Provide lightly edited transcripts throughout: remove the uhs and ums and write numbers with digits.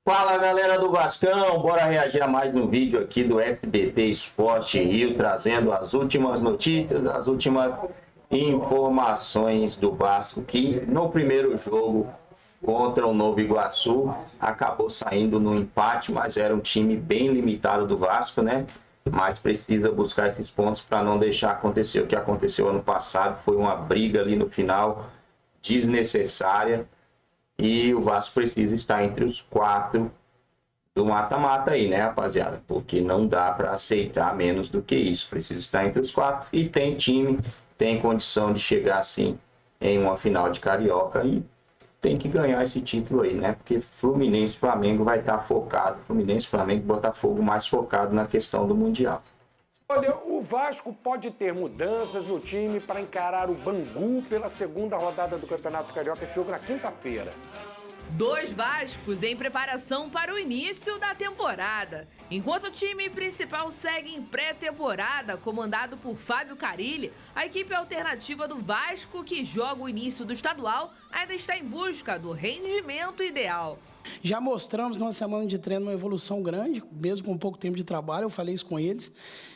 Fala galera do Vascão, bora reagir a mais um vídeo aqui do SBT Esporte Rio, trazendo as últimas notícias, as últimas informações do Vasco, que no primeiro jogo contra o Nova Iguaçu acabou saindo no empate, mas era um time bem limitado do Vasco, né? Mas precisa buscar esses pontos para não deixar acontecer o que aconteceu ano passado, foi uma briga ali no final desnecessária. E o Vasco precisa estar entre os 4 do mata-mata aí, né, rapaziada? Porque não dá para aceitar menos do que isso. Precisa estar entre os 4 e tem time, tem condição de chegar assim em uma final de Carioca e tem que ganhar esse título aí, né? Porque Fluminense e Flamengo vai estar focado. Fluminense, Flamengo e Botafogo mais focado na questão do Mundial. Olha, o Vasco pode ter mudanças no time para encarar o Bangu pela segunda rodada do Campeonato Carioca, esse jogo na quinta-feira. 2 Vascos em preparação para o início da temporada. Enquanto o time principal segue em pré-temporada, comandado por Fábio Carille, a equipe alternativa do Vasco, que joga o início do estadual, ainda está em busca do rendimento ideal. Já mostramos numa semana de treino uma evolução grande, mesmo com pouco tempo de trabalho, eu falei isso com eles.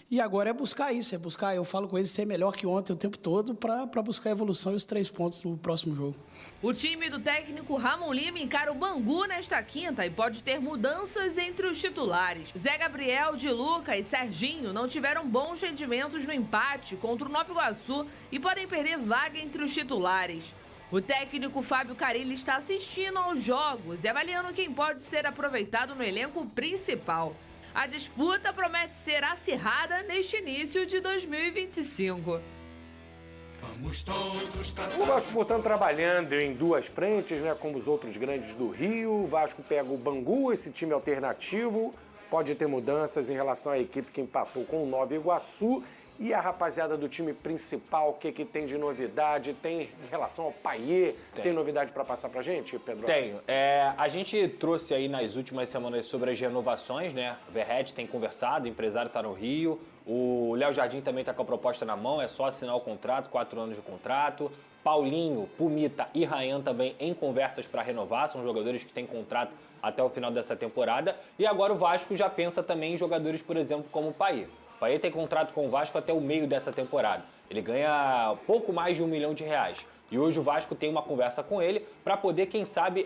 E agora é buscar isso, eu falo com eles ser melhor que ontem o tempo todo para buscar a evolução e os 3 pontos no próximo jogo. O time do técnico Ramon Lima encara o Bangu nesta quinta e pode ter mudanças entre os titulares. Zé Gabriel, Di Luca e Serginho não tiveram bons rendimentos no empate contra o Nova Iguaçu e podem perder vaga entre os titulares. O técnico Fábio Carille está assistindo aos jogos e avaliando quem pode ser aproveitado no elenco principal. A disputa promete ser acirrada neste início de 2025. O Vasco, portanto, trabalhando em 2 frentes, né, como os outros grandes do Rio. O Vasco pega o Bangu, esse time alternativo. Pode ter mudanças em relação à equipe que empatou com o Nova Iguaçu. E a rapaziada do time principal, o que tem de novidade? Tem em relação ao Payet? Tem novidade para passar pra gente, Pedro? Tenho. A gente trouxe aí nas últimas semanas sobre as renovações, né? O Verratti tem conversado, o empresário está no Rio. O Léo Jardim também está com a proposta na mão, é só assinar o contrato, 4 anos de contrato. Paulinho, Pumita e Rayan também em conversas para renovar, são jogadores que têm contrato até o final dessa temporada. E agora o Vasco já pensa também em jogadores, por exemplo, como o Payet. O Payet tem contrato com o Vasco até o meio dessa temporada. Ele ganha pouco mais de R$1 milhão. E hoje o Vasco tem uma conversa com ele para poder, quem sabe,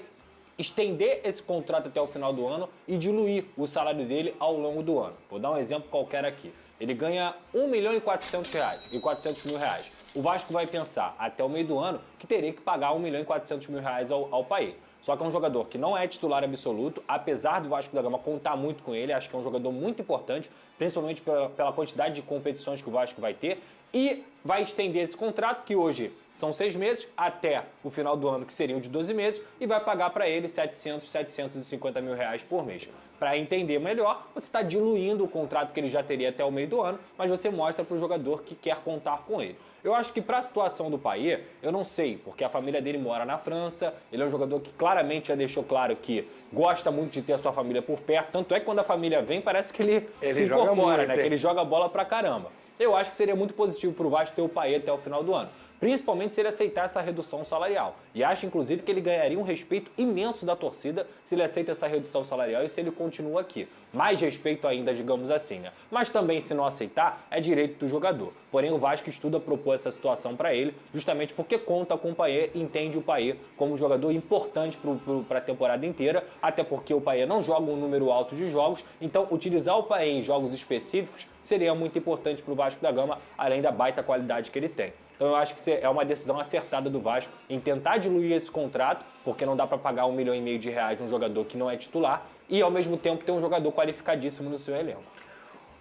estender esse contrato até o final do ano e diluir o salário dele ao longo do ano. Vou dar um exemplo qualquer aqui. Ele ganha R$1,4 milhão. O Vasco vai pensar até o meio do ano que teria que pagar R$1,4 milhão ao Payet. Só que é um jogador que não é titular absoluto, apesar do Vasco da Gama contar muito com ele, acho que é um jogador muito importante, principalmente pela quantidade de competições que o Vasco vai ter, e vai estender esse contrato, que hoje são 6 meses, até o final do ano, que seriam de 12 meses, e vai pagar para ele 750 mil reais por mês. Para entender melhor, você está diluindo o contrato que ele já teria até o meio do ano, mas você mostra para o jogador que quer contar com ele. Eu acho que para a situação do Payet, eu não sei, porque a família dele mora na França, ele é um jogador que claramente já deixou claro que gosta muito de ter a sua família por perto, tanto é que quando a família vem, parece que ele se incorpora, né? Que ele joga bola pra caramba. Eu acho que seria muito positivo para o Vasco ter o Payet até o final do ano, principalmente se ele aceitar essa redução salarial. E acho, inclusive, que ele ganharia um respeito imenso da torcida se ele aceita essa redução salarial e se ele continua aqui. Mais respeito ainda, digamos assim, né? Mas também, se não aceitar, é direito do jogador. Porém, o Vasco estuda propor essa situação para ele, justamente porque conta com o Payet, entende o Payet como um jogador importante para a temporada inteira, até porque o Payet não joga um número alto de jogos, então utilizar o Payet em jogos específicos seria muito importante para o Vasco da Gama, além da baita qualidade que ele tem. Então eu acho que é uma decisão acertada do Vasco em tentar diluir esse contrato, porque não dá para pagar R$1,5 milhão de um jogador que não é titular, e ao mesmo tempo ter um jogador qualificadíssimo no seu elenco.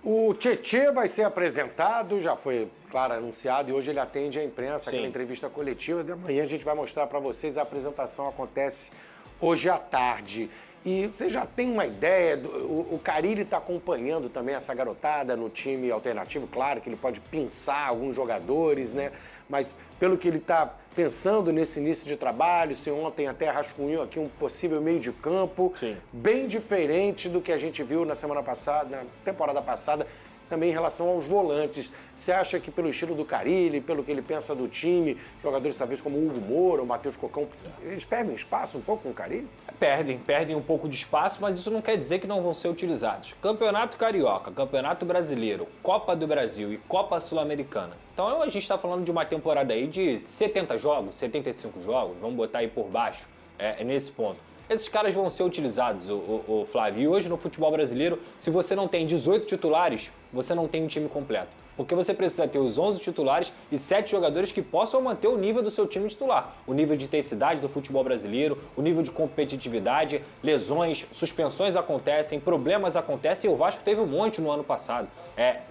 O Tietê vai ser apresentado, já foi, claro, anunciado, e hoje ele atende a imprensa, aquela entrevista coletiva. De amanhã a gente vai mostrar para vocês, a apresentação acontece hoje à tarde. E você já tem uma ideia, o Carille está acompanhando também essa garotada no time alternativo, claro que ele pode pensar alguns jogadores, né? Mas pelo que ele está pensando nesse início de trabalho, se ontem até rascunhou aqui um possível meio de campo, bem diferente do que a gente viu na semana passada, na temporada passada, também em relação aos volantes. Você acha que pelo estilo do Carille, pelo que ele pensa do time, jogadores talvez como o Hugo Moura, o Matheus Cocão, eles perdem espaço um pouco com o Carille? perdem um pouco de espaço, mas isso não quer dizer que não vão ser utilizados. Campeonato Carioca, Campeonato Brasileiro, Copa do Brasil e Copa Sul-Americana. Então a gente está falando de uma temporada aí de 70 jogos, 75 jogos, vamos botar aí por baixo, nesse ponto. Esses caras vão ser utilizados, o Flávio. E hoje no futebol brasileiro, se você não tem 18 titulares, você não tem um time completo. Porque você precisa ter os 11 titulares e 7 jogadores que possam manter o nível do seu time titular. O nível de intensidade do futebol brasileiro, o nível de competitividade, lesões, suspensões acontecem, problemas acontecem e o Vasco teve um monte no ano passado.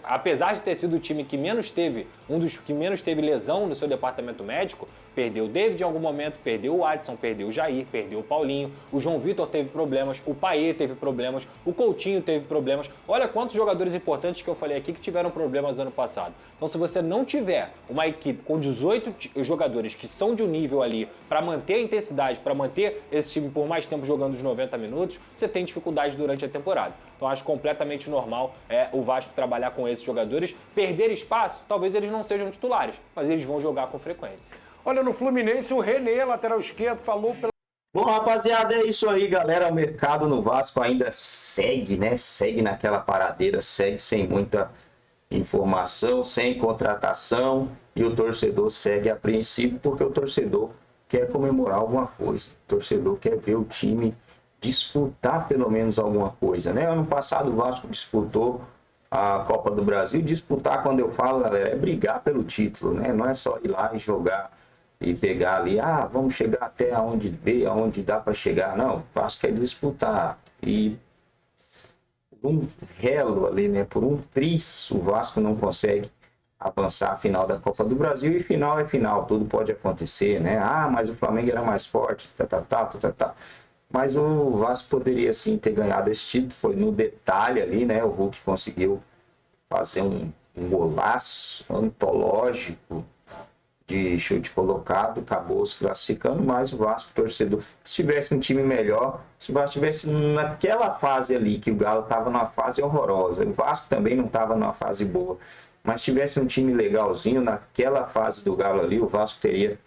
Apesar de ter sido o time que menos teve, um dos que menos teve lesão no seu departamento médico, perdeu o David em algum momento, perdeu o Adson, perdeu o Jair, perdeu o Paulinho, o João Vitor teve problemas, o Payet teve problemas, o Coutinho teve problemas. Olha quantos jogadores importantes que eu falei aqui que tiveram problemas ano passado. Então, se você não tiver uma equipe com 18 jogadores que são de um nível ali para manter a intensidade, para manter esse time por mais tempo jogando os 90 minutos, você tem dificuldade durante a temporada. Então, acho completamente normal o Vasco trabalhar com esses jogadores. Perder espaço, talvez eles não sejam titulares, mas eles vão jogar com frequência. Olha, no Fluminense, o René, lateral esquerdo, falou pela... Bom, rapaziada, é isso aí, galera. O mercado no Vasco ainda segue, né? Segue naquela paradeira, segue sem muita informação, sem contratação. E o torcedor segue apreensivo porque o torcedor quer comemorar alguma coisa. O torcedor quer ver o time disputar pelo menos alguma coisa, né? Ano passado o Vasco disputou a Copa do Brasil. Disputar, quando eu falo, galera, é brigar pelo título, né? Não é só ir lá e jogar e pegar ali, vamos chegar até aonde dá para chegar. Não, o Vasco quer disputar. E por um relo ali, né? Por um tris, o Vasco não consegue avançar a final da Copa do Brasil. E final é final, tudo pode acontecer, né? Mas o Flamengo era mais forte, Mas o Vasco poderia sim ter ganhado esse título. Foi no detalhe ali, né? O Hulk conseguiu fazer um golaço antológico de chute colocado, acabou se classificando, mas o Vasco, torcedor, se tivesse um time melhor, se o Vasco estivesse naquela fase ali, que o Galo estava numa fase horrorosa, o Vasco também não estava numa fase boa, mas tivesse um time legalzinho, naquela fase do Galo ali, o Vasco teria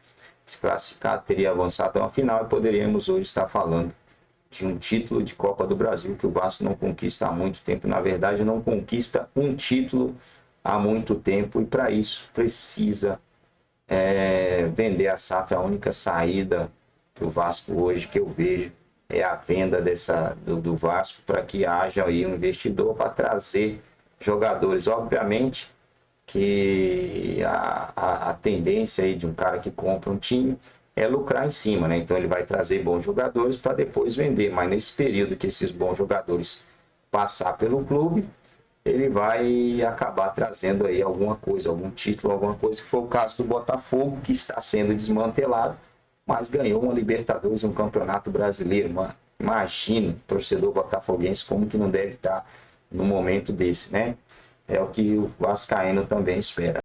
se classificado, teria avançado a uma final e poderíamos hoje estar falando de um título de Copa do Brasil que o Vasco não conquista há muito tempo. Na verdade, não conquista um título há muito tempo e para isso precisa vender a SAF. A única saída para o Vasco hoje que eu vejo é a venda do Vasco, para que haja aí um investidor para trazer jogadores. Obviamente que a tendência aí de um cara que compra um time é lucrar em cima, né? Então ele vai trazer bons jogadores para depois vender, mas nesse período que esses bons jogadores passar pelo clube, ele vai acabar trazendo aí alguma coisa, algum título, alguma coisa, que foi o caso do Botafogo, que está sendo desmantelado, mas ganhou uma Libertadores e um Campeonato Brasileiro, mano. Imagina, torcedor botafoguense, como que não deve estar no momento desse, né? É o que o vascaíno também espera.